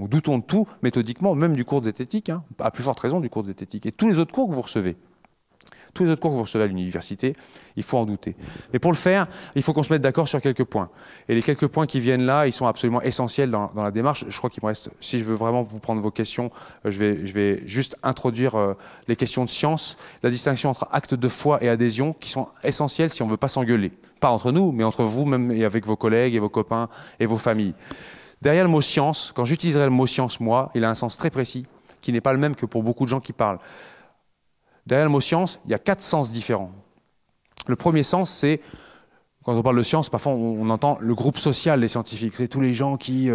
Donc doutons de tout, méthodiquement, même du cours de zététique, hein, à plus forte raison du cours de zététique. Et tous les autres cours que vous recevez. Tous les autres cours que vous recevez à l'université, il faut en douter. Et pour le faire, il faut qu'on se mette d'accord sur quelques points. Et les quelques points qui viennent là, ils sont absolument essentiels dans la démarche. Je crois qu'il me reste, si je veux vraiment vous prendre vos questions, je vais juste introduire les questions de science, la distinction entre acte de foi et adhésion, qui sont essentielles si on ne veut pas s'engueuler. Pas entre nous, mais entre vous même et avec vos collègues et vos copains et vos familles. Derrière le mot science, quand j'utiliserai le mot science, moi, il a un sens très précis, qui n'est pas le même que pour beaucoup de gens qui parlent. Derrière le mot science, il y a 4 sens différents. Le premier sens, c'est, quand on parle de science, parfois on entend le groupe social des scientifiques. C'est tous les gens qui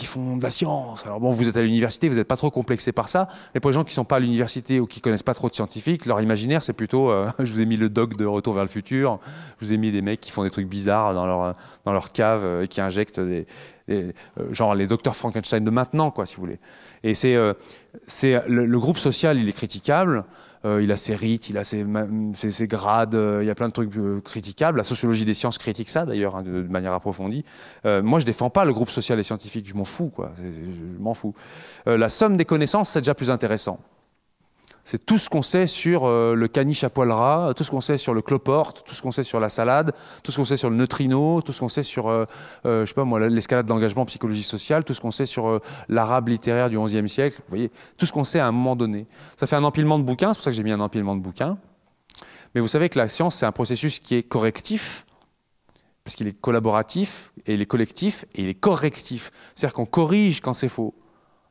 font de la science. Alors bon, vous êtes à l'université, vous n'êtes pas trop complexé par ça. Mais pour les gens qui ne sont pas à l'université ou qui ne connaissent pas trop de scientifiques, leur imaginaire, c'est plutôt, je vous ai mis le doc de Retour vers le futur, je vous ai mis des mecs qui font des trucs bizarres dans leur cave et qui injectent genre les docteurs Frankenstein de maintenant, quoi, si vous voulez. Et le groupe social, il est critiquable. Il a ses rites, il a ses grades, il y a plein de trucs critiquables. La sociologie des sciences critique ça, d'ailleurs, hein, de manière approfondie. Moi, je défends pas le groupe social et scientifique, je m'en fous, quoi. Je m'en fous. La somme des connaissances, c'est déjà plus intéressant. C'est tout ce qu'on sait sur le caniche à poil ras, tout ce qu'on sait sur le cloporte, tout ce qu'on sait sur la salade, tout ce qu'on sait sur le neutrino, tout ce qu'on sait sur, je sais pas moi, l'escalade d'engagement en psychologie sociale, tout ce qu'on sait sur l'arabe littéraire du XIe siècle. Vous voyez, tout ce qu'on sait à un moment donné. Ça fait un empilement de bouquins, c'est pour ça que j'ai mis un empilement de bouquins. Mais vous savez que la science, c'est un processus qui est correctif, parce qu'il est collaboratif, et il est collectif, et il est correctif. C'est-à-dire qu'on corrige quand c'est faux.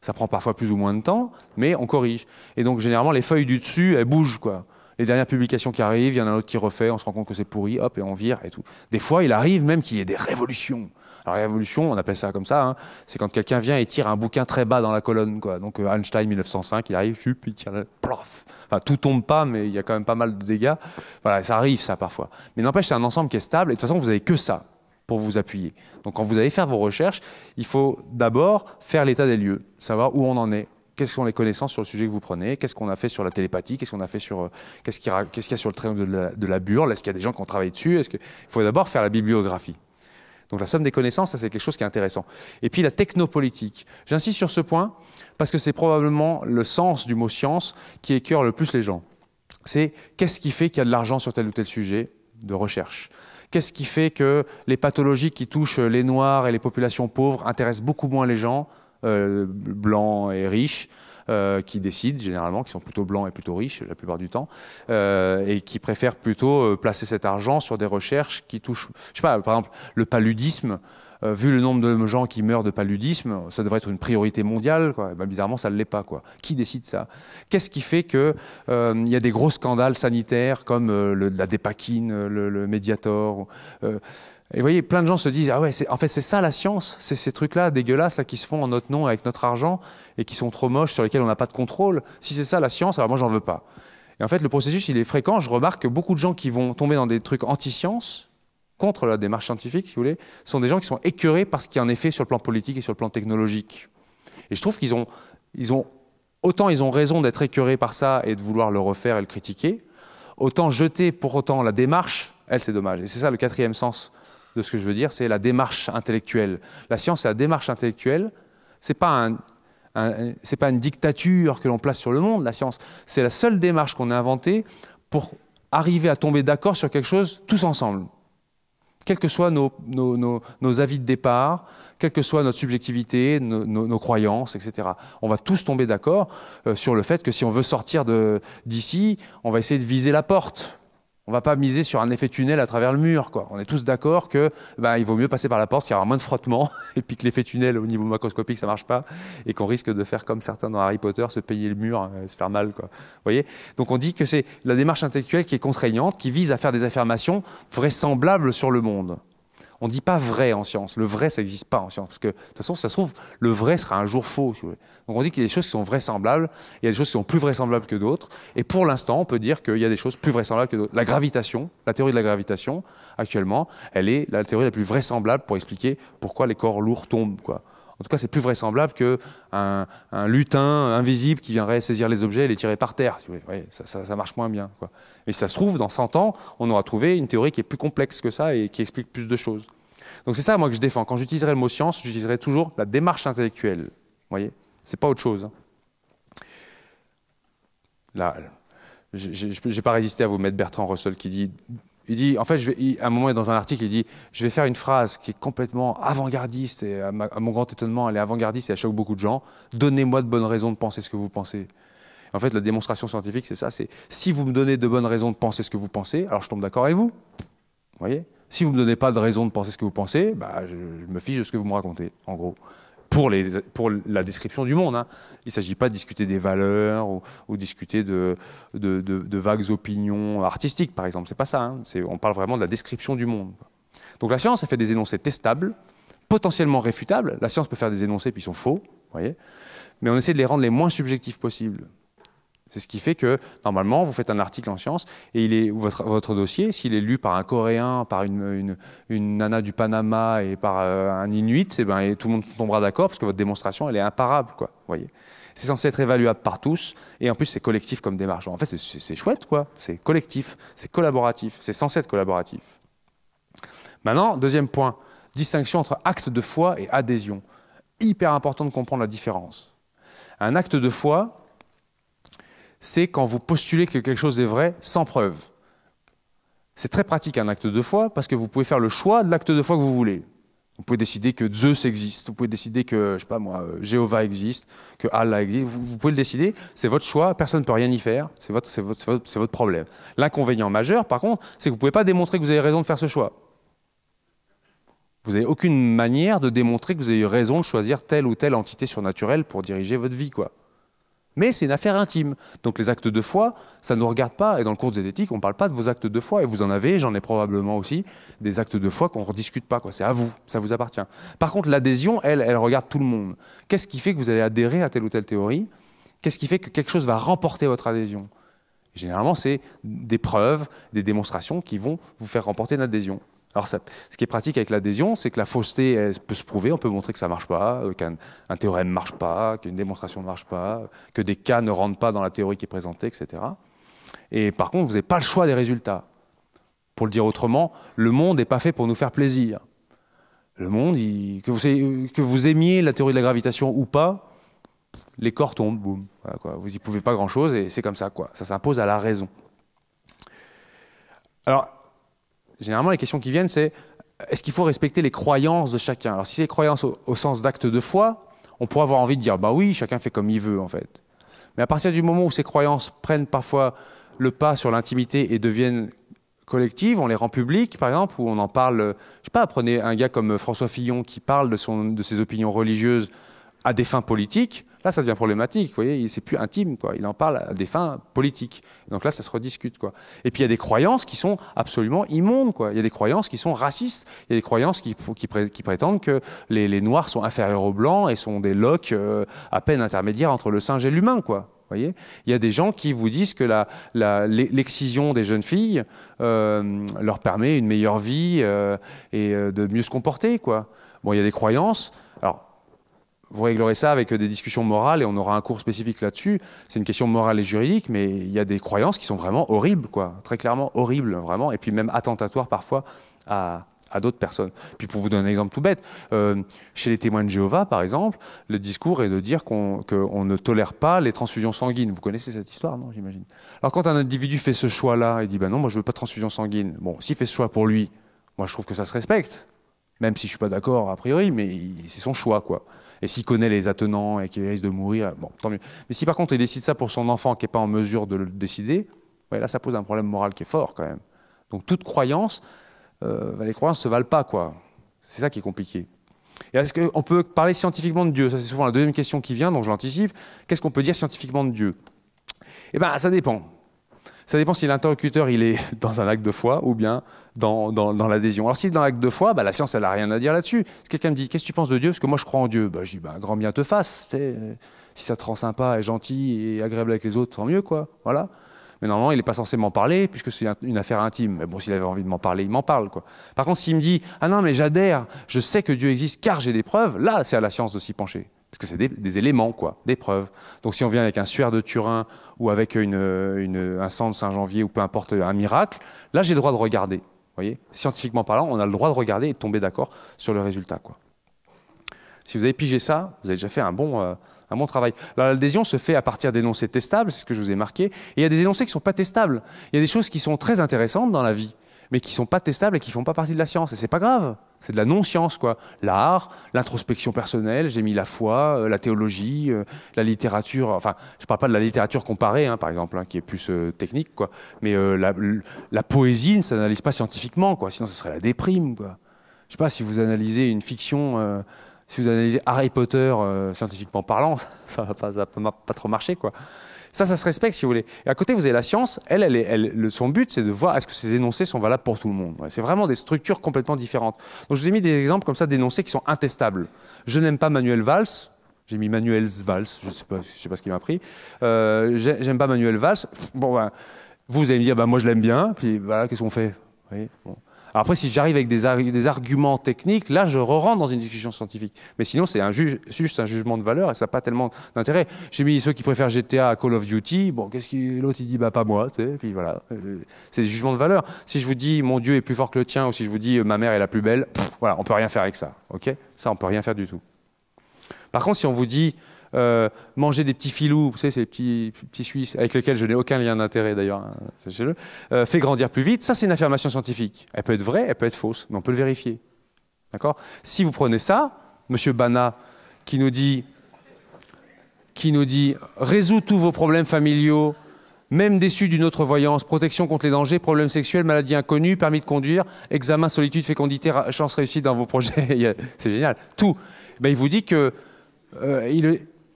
Ça prend parfois plus ou moins de temps, mais on corrige. Et donc, généralement, les feuilles du dessus, elles bougent, quoi. Les dernières publications qui arrivent, il y en a un autre qui refait, on se rend compte que c'est pourri, hop, et on vire et tout. Des fois, il arrive même qu'il y ait des révolutions. Alors, révolution, on appelle ça comme ça, hein, c'est quand quelqu'un vient et tire un bouquin très bas dans la colonne, quoi. Donc, Einstein, 1905, il arrive, il tire, plof. Enfin, tout tombe pas, mais il y a quand même pas mal de dégâts. Voilà, ça arrive, ça, parfois. Mais n'empêche, c'est un ensemble qui est stable, et de toute façon, vous n'avez que ça pour vous appuyer. Donc quand vous allez faire vos recherches, il faut d'abord faire l'état des lieux, savoir où on en est, quelles sont les connaissances sur le sujet que vous prenez, qu'est-ce qu'on a fait sur la télépathie, qu'est-ce qu'on a fait sur qu'est-ce qu'il y a sur le triangle de la Burle, est-ce qu'il y a des gens qui ont travaillé dessus, il faut d'abord faire la bibliographie. Donc la somme des connaissances, ça c'est quelque chose qui est intéressant. Et puis la technopolitique. J'insiste sur ce point parce que c'est probablement le sens du mot science qui écœure le plus les gens. C'est qu'est-ce qui fait qu'il y a de l'argent sur tel ou tel sujet de recherche ? Qu'est-ce qui fait que les pathologies qui touchent les Noirs et les populations pauvres intéressent beaucoup moins les gens, blancs et riches, qui décident généralement, qui sont plutôt blancs et plutôt riches la plupart du temps, et qui préfèrent plutôt placer cet argent sur des recherches qui touchent, je sais pas, par exemple, le paludisme. Vu le nombre de gens qui meurent de paludisme, ça devrait être une priorité mondiale, quoi. Et ben, bizarrement, ça ne l'est pas, quoi. Qui décide ça ? Qu'est-ce qui fait qu'il y a des gros scandales sanitaires comme la dépakine, le Mediator et vous voyez, plein de gens se disent « Ah ouais, en fait, c'est ça la science, c'est ces trucs-là dégueulasses là, qui se font en notre nom avec notre argent et qui sont trop moches, sur lesquels on n'a pas de contrôle. Si c'est ça la science, alors moi, j'en veux pas. » Et en fait, le processus, il est fréquent. Je remarque que beaucoup de gens qui vont tomber dans des trucs anti-science, contre la démarche scientifique, si vous voulez, sont des gens qui sont écœurés par ce qui est en effet sur le plan politique et sur le plan technologique. Et je trouve qu'ils ont autant ils ont raison d'être écœurés par ça et de vouloir le refaire et le critiquer, autant jeter pour autant la démarche, elle, c'est dommage. Et c'est ça le 4e sens de ce que je veux dire, c'est la démarche intellectuelle. La science, c'est la démarche intellectuelle. C'est pas une dictature que l'on place sur le monde, la science. C'est la seule démarche qu'on a inventée pour arriver à tomber d'accord sur quelque chose tous ensemble. Quels que soient nos avis de départ, quelle que soit notre subjectivité, nos croyances, etc. On va tous tomber d'accord sur le fait que si on veut sortir d'ici, on va essayer de viser la porte. On ne va pas miser sur un effet tunnel à travers le mur, quoi. On est tous d'accord que il vaut mieux passer par la porte, qu'il y aura moins de frottement, et puis que l'effet tunnel au niveau macroscopique, ça ne marche pas, et qu'on risque de faire comme certains dans Harry Potter, se payer le mur, se faire mal, quoi. Vous voyez ? Donc on dit que c'est la démarche intellectuelle qui est contraignante, qui vise à faire des affirmations vraisemblables sur le monde. On ne dit pas vrai en science. Le vrai, ça n'existe pas en science. Parce que, de toute façon, si ça se trouve, le vrai sera un jour faux. Si vous voulez. Donc on dit qu'il y a des choses qui sont vraisemblables, il y a des choses qui sont plus vraisemblables que d'autres. Et pour l'instant, on peut dire qu'il y a des choses plus vraisemblables que d'autres. La gravitation, la théorie de la gravitation, actuellement, elle est la théorie la plus vraisemblable pour expliquer pourquoi les corps lourds tombent, quoi. En tout cas, c'est plus vraisemblable qu'un lutin invisible qui viendrait saisir les objets et les tirer par terre. Si vous voulez. Ouais, ça marche moins bien, quoi. Et si ça se trouve, dans 100 ans, on aura trouvé une théorie qui est plus complexe que ça et qui explique plus de choses. Donc c'est ça, moi, que je défends. Quand j'utiliserai le mot science, j'utiliserai toujours la démarche intellectuelle. voyez, c'est pas autre chose. Là, j'ai pas résisté à vous mettre Bertrand Russell qui dit, il dit, en fait, à un moment dans un article, il dit, je vais faire une phrase qui est complètement avant-gardiste et à mon grand étonnement, elle est avant-gardiste et elle choque beaucoup de gens. Donnez-moi de bonnes raisons de penser ce que vous pensez. En fait, la démonstration scientifique, c'est ça, c'est si vous me donnez de bonnes raisons de penser ce que vous pensez, alors je tombe d'accord avec vous. Vous voyez? Si vous ne me donnez pas de raison de penser ce que vous pensez, bah, je me fiche de ce que vous me racontez, en gros. Pour la description du monde. Hein. Il ne s'agit pas de discuter des valeurs ou discuter de vagues opinions artistiques, par exemple. C'est pas ça. Hein. On parle vraiment de la description du monde. Donc la science, elle fait des énoncés testables, potentiellement réfutables. La science peut faire des énoncés puis ils sont faux, vous voyez. Mais on essaie de les rendre les moins subjectifs possibles. C'est ce qui fait que, normalement, vous faites un article en sciences et votre dossier, s'il est lu par un Coréen, par une nana du Panama et par un Inuit, et tout le monde tombera d'accord parce que votre démonstration, elle est imparable, quoi. Voyez. C'est censé être évaluable par tous et en plus, c'est collectif comme démarche. En fait, c'est chouette, quoi. C'est collectif, c'est collaboratif, c'est censé être collaboratif. Maintenant, deuxième point, distinction entre acte de foi et adhésion. Hyper important de comprendre la différence. Un acte de foi, c'est quand vous postulez que quelque chose est vrai sans preuve. C'est très pratique un acte de foi parce que vous pouvez faire le choix de l'acte de foi que vous voulez. Vous pouvez décider que Zeus existe, vous pouvez décider que, je sais pas moi, Jéhovah existe, que Allah existe, vous pouvez le décider, c'est votre choix, personne ne peut rien y faire, c'est votre problème. L'inconvénient majeur, par contre, c'est que vous ne pouvez pas démontrer que vous avez raison de faire ce choix. Vous n'avez aucune manière de démontrer que vous avez eu raison de choisir telle ou telle entité surnaturelle pour diriger votre vie, quoi. Mais c'est une affaire intime. Donc les actes de foi, ça ne nous regarde pas. Et dans le cours de zététique, on ne parle pas de vos actes de foi. Et vous en avez, j'en ai probablement aussi, des actes de foi qu'on ne rediscute pas, quoi. C'est à vous, ça vous appartient. Par contre, l'adhésion, elle regarde tout le monde. Qu'est-ce qui fait que vous allez adhérer à telle ou telle théorie? Qu'est-ce qui fait que quelque chose va remporter votre adhésion? Généralement, c'est des preuves, des démonstrations qui vont vous faire remporter une adhésion. Alors, ce qui est pratique avec l'adhésion, c'est que la fausseté, elle peut se prouver, on peut montrer que ça ne marche pas, qu'un théorème ne marche pas, qu'une démonstration ne marche pas, que des cas ne rentrent pas dans la théorie qui est présentée, etc. Et par contre, vous n'avez pas le choix des résultats. Pour le dire autrement, le monde n'est pas fait pour nous faire plaisir. Le monde, que vous aimiez la théorie de la gravitation ou pas, les corps tombent, boum. Voilà, quoi. Vous n'y pouvez pas grand-chose et c'est comme ça, quoi. Ça s'impose à la raison. Alors, généralement, les questions qui viennent, c'est est-ce qu'il faut respecter les croyances de chacun? Alors, si c'est les croyances au sens d'acte de foi, on pourrait avoir envie de dire, bah oui, chacun fait comme il veut, en fait. Mais à partir du moment où ces croyances prennent parfois le pas sur l'intimité et deviennent collectives, on les rend publiques, par exemple, où on en parle, je sais pas, prenez un gars comme François Fillon qui parle de ses opinions religieuses à des fins politiques, là, ça devient problématique, vous voyez, c'est plus intime, quoi. Il en parle à des fins politiques. Donc là, ça se rediscute, quoi. Et puis, il y a des croyances qui sont absolument immondes, quoi. Il y a des croyances qui sont racistes. Il y a des croyances qui prétendent que les Noirs sont inférieurs aux Blancs et sont des loques à peine intermédiaires entre le singe et l'humain, quoi. Voyez, il y a des gens qui vous disent que l'excision des jeunes filles leur permet une meilleure vie et de mieux se comporter, quoi. Bon, il y a des croyances. Alors, vous réglerez ça avec des discussions morales et on aura un cours spécifique là-dessus. C'est une question morale et juridique, mais il y a des croyances qui sont vraiment horribles, quoi. Très clairement horribles, vraiment, et puis même attentatoires parfois à d'autres personnes. Puis pour vous donner un exemple tout bête, chez les témoins de Jéhovah, par exemple, le discours est de dire qu'on ne tolère pas les transfusions sanguines. Vous connaissez cette histoire, non, j'imagine? Alors quand un individu fait ce choix-là, il dit ben non, moi je veux pas de transfusion sanguine. Bon, s'il fait ce choix pour lui, moi je trouve que ça se respecte, même si je suis pas d'accord a priori, mais c'est son choix, quoi. Et s'il connaît les attenants et qu'il risque de mourir, bon, tant mieux. Mais si par contre il décide ça pour son enfant qui n'est pas en mesure de le décider, ouais, là ça pose un problème moral qui est fort quand même. Donc toute croyance, les croyances ne se valent pas, quoi. C'est ça qui est compliqué. Et est-ce qu'on peut parler scientifiquement de Dieu? Ça c'est souvent la deuxième question qui vient, donc je l'anticipe. Qu'est-ce qu'on peut dire scientifiquement de Dieu? Eh bien ça dépend. Ça dépend si l'interlocuteur il est dans un acte de foi ou bien dans l'adhésion. Alors si dans l'acte de foi, bah, la science elle n'a rien à dire là-dessus. Si quelqu'un me dit qu'est-ce que tu penses de Dieu? Parce que moi je crois en Dieu. Bah, je dis bah, grand bien te fasse. Si ça te rend sympa et gentil et agréable avec les autres, tant mieux, quoi. Voilà. Mais normalement il n'est pas censé m'en parler puisque c'est une affaire intime. Mais bon, s'il avait envie de m'en parler, il m'en parle, quoi. Par contre s'il me dit ah non mais j'adhère, je sais que Dieu existe car j'ai des preuves, là c'est à la science de s'y pencher. Parce que c'est des éléments, quoi, des preuves. Donc si on vient avec un suaire de Turin ou avec un sang de Saint-Janvier ou peu importe, un miracle, là j'ai le droit de regarder. Vous voyez, scientifiquement parlant, on a le droit de regarder et de tomber d'accord sur le résultat, quoi. Si vous avez pigé ça, vous avez déjà fait un bon travail. L'adhésion se fait à partir d'énoncés testables, c'est ce que je vous ai marqué. Et il y a des énoncés qui ne sont pas testables. Il y a des choses qui sont très intéressantes dans la vie, mais qui ne sont pas testables et qui ne font pas partie de la science. Et c'est pas grave, c'est de la non-science, quoi. L'art, l'introspection personnelle, j'ai mis la foi, la théologie, la littérature. Enfin, je ne parle pas de la littérature comparée, hein, par exemple, hein, qui est plus technique, quoi. Mais la poésie ne s'analyse pas scientifiquement, quoi. Sinon, ce serait la déprime, quoi. Je ne sais pas si vous analysez une fiction. Si vous analysez Harry Potter scientifiquement parlant, ça va pas trop marcher, quoi. Ça se respecte, si vous voulez. Et à côté, vous avez la science. Son but, c'est de voir est-ce que ces énoncés sont valables pour tout le monde. Ouais, c'est vraiment des structures complètement différentes. Donc, je vous ai mis des exemples comme ça d'énoncés qui sont intestables. Je n'aime pas Manuel Valls. J'ai mis Manuel Valls. Je sais pas ce qu'il m'a pris. J'aime pas Manuel Valls. Bon, ben, vous allez me dire, moi, je l'aime bien. Puis voilà, qu'est-ce qu'on fait? Vous voyez, bon. Alors après, si j'arrive avec des arguments techniques, là, je rentre dans une discussion scientifique. Mais sinon, c'est juste un jugement de valeur et ça n'a pas tellement d'intérêt. J'ai mis ceux qui préfèrent GTA à Call of Duty. Bon, l'autre, il dit, pas moi, tu sais. Puis voilà, c'est des jugements de valeur. Si je vous dis, mon Dieu est plus fort que le tien, ou si je vous dis, ma mère est la plus belle, voilà, on peut rien faire avec ça, ok? Ça, on peut rien faire du tout. Par contre, si on vous dit, manger des petits filous, vous savez, ces petits Suisses, avec lesquels je n'ai aucun lien d'intérêt d'ailleurs, hein, sachez-le, fait grandir plus vite, ça c'est une affirmation scientifique. Elle peut être vraie, elle peut être fausse, mais on peut le vérifier. D'accord? Si vous prenez ça, Monsieur Bana, qui nous dit résout tous vos problèmes familiaux, même déçus d'une autre voyance, protection contre les dangers, problèmes sexuels, maladies inconnues, permis de conduire, examen, solitude, fécondité, chance réussie dans vos projets, c'est génial, tout. Ben, il vous dit que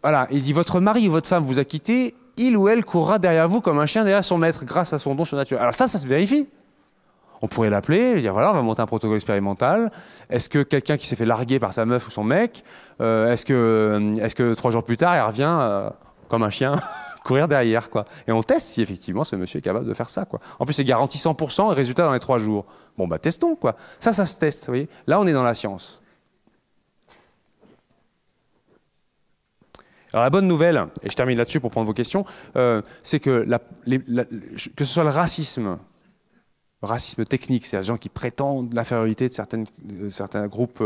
voilà, il dit votre mari ou votre femme vous a quitté, il ou elle courra derrière vous comme un chien derrière son maître grâce à son don surnaturel. Alors ça se vérifie. On pourrait l'appeler, lui dire voilà, on va monter un protocole expérimental. Est-ce que quelqu'un qui s'est fait larguer par sa meuf ou son mec, est-ce que 3 jours plus tard, il revient comme un chien courir derrière, quoi. Et on teste si effectivement ce monsieur est capable de faire ça, quoi. En plus, c'est garanti 100% et résultat dans les 3 jours. Bon, bah testons, quoi. Ça se teste, vous voyez. Là, on est dans la science. Alors la bonne nouvelle, et je termine là-dessus pour prendre vos questions, c'est que que ce soit le racisme technique, c'est-à-dire les gens qui prétendent l'infériorité de certains groupes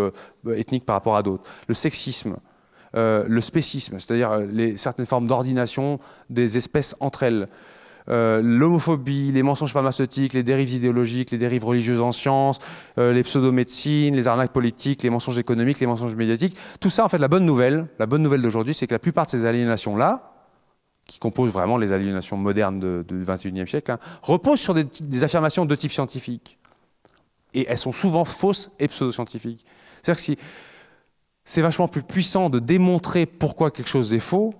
ethniques par rapport à d'autres, le sexisme, le spécisme, c'est-à-dire certaines formes d'ordination des espèces entre elles, l'homophobie, les mensonges pharmaceutiques, les dérives idéologiques, les dérives religieuses en sciences, les pseudomédecines, les arnaques politiques, les mensonges économiques, les mensonges médiatiques. Tout ça, en fait, la bonne nouvelle d'aujourd'hui, c'est que la plupart de ces aliénations-là, qui composent vraiment les aliénations modernes du XXIe siècle, hein, reposent sur des affirmations de type scientifique. Et elles sont souvent fausses et pseudo-scientifiques. C'est-à-dire que c'est vachement plus puissant de démontrer pourquoi quelque chose est faux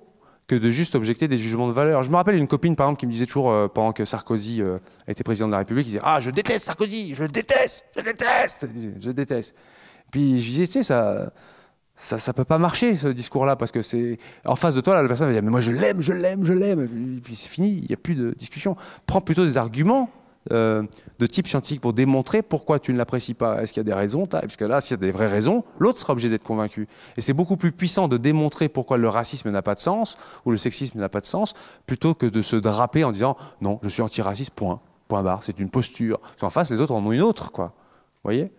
que de juste objecter des jugements de valeur. Je me rappelle une copine, par exemple, qui me disait toujours, pendant que Sarkozy était président de la République, il disait « Ah, je déteste Sarkozy, je le déteste, je déteste, je déteste ». Puis je disais, tu sais, ça peut pas marcher, ce discours-là, parce que c'est... En face de toi, là, la personne va dire « Mais moi, je l'aime, je l'aime, je l'aime ». Et puis c'est fini, il n'y a plus de discussion. Prends plutôt des arguments de type scientifique pour démontrer pourquoi tu ne l'apprécies pas. Est-ce qu'il y a des raisons? Parce que là, s'il y a des vraies raisons, l'autre sera obligé d'être convaincu. Et c'est beaucoup plus puissant de démontrer pourquoi le racisme n'a pas de sens ou le sexisme n'a pas de sens, plutôt que de se draper en disant « Non, je suis antiraciste, point barre, c'est une posture ». Parce qu'en face, les autres en ont une autre, quoi. Vous voyez?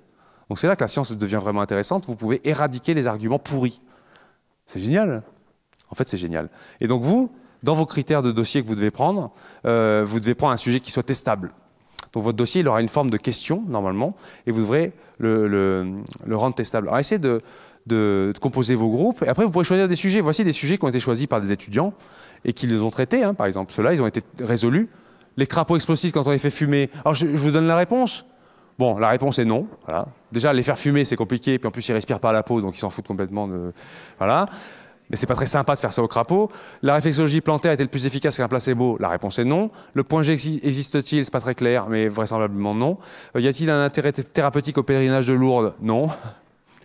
Donc c'est là que la science devient vraiment intéressante. Vous pouvez éradiquer les arguments pourris. C'est génial. En fait, c'est génial. Et donc vous, dans vos critères de dossier que vous devez prendre un sujet qui soit testable. Donc votre dossier, il aura une forme de question, normalement, et vous devrez le rendre testable. Alors essayez de composer vos groupes, et après vous pourrez choisir des sujets. Voici des sujets qui ont été choisis par des étudiants, et qui les ont traités, hein, par exemple. Ceux-là, ils ont été résolus. Les crapauds explosifs, quand on les fait fumer... Alors je vous donne la réponse. Bon, la réponse est non. Voilà. Déjà, les faire fumer, c'est compliqué, puis en plus, ils respirent par la peau, donc ils s'en foutent complètement de... Voilà. Mais c'est pas très sympa de faire ça au crapaud. La réflexologie plantaire est-elle plus efficace qu'un placebo? La réponse est non. Le point G existe-t-il? C'est pas très clair, mais vraisemblablement non. Y a-t-il un intérêt thérapeutique au pèlerinage de Lourdes? Non.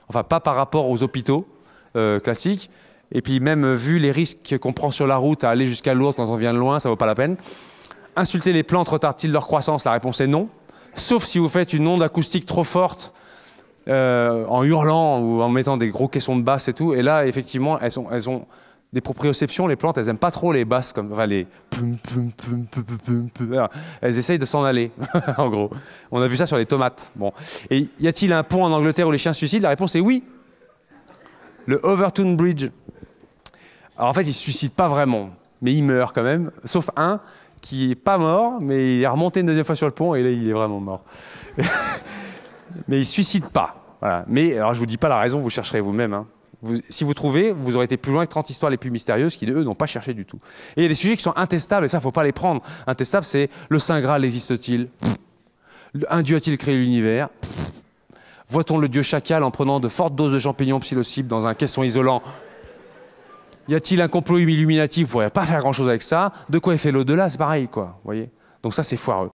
Enfin, pas par rapport aux hôpitaux classiques. Et puis même vu les risques qu'on prend sur la route à aller jusqu'à Lourdes quand on vient de loin, ça vaut pas la peine. Insulter les plantes retarde-t-il leur croissance? La réponse est non. Sauf si vous faites une onde acoustique trop forte, en hurlant ou en mettant des gros caissons de basse et tout. Et là, effectivement, elles ont des proprioceptions, les plantes, elles n'aiment pas trop les basses, enfin les pum, pum, pum, pum, pum, pum. Alors, elles essayent de s'en aller, en gros. On a vu ça sur les tomates. Bon. Et y a-t-il un pont en Angleterre où les chiens se suicident? La réponse est oui. Le Overtoun Bridge. Alors en fait, il se suicide pas vraiment, mais il meurt quand même, sauf un qui est pas mort, mais il est remonté une deuxième fois sur le pont et là, il est vraiment mort. Mais il se suicide pas. Voilà. Mais alors, je vous dis pas la raison, vous chercherez vous-même. Hein. Si vous trouvez, vous aurez été plus loin que 30 histoires les plus mystérieuses qui, eux, n'ont pas cherché du tout. Et il y a des sujets qui sont intestables, et ça, faut pas les prendre. Intestable, c'est le Saint Graal existe-t-il? Un dieu a-t-il créé l'univers? Voit-on le dieu chacal en prenant de fortes doses de champignons psilocibe dans un caisson isolant? Y a-t-il un complot illuminatif? Vous ne pourrez pas faire grand-chose avec ça. De quoi est fait l'au-delà? C'est pareil, quoi. Vous voyez? Donc ça, c'est foireux.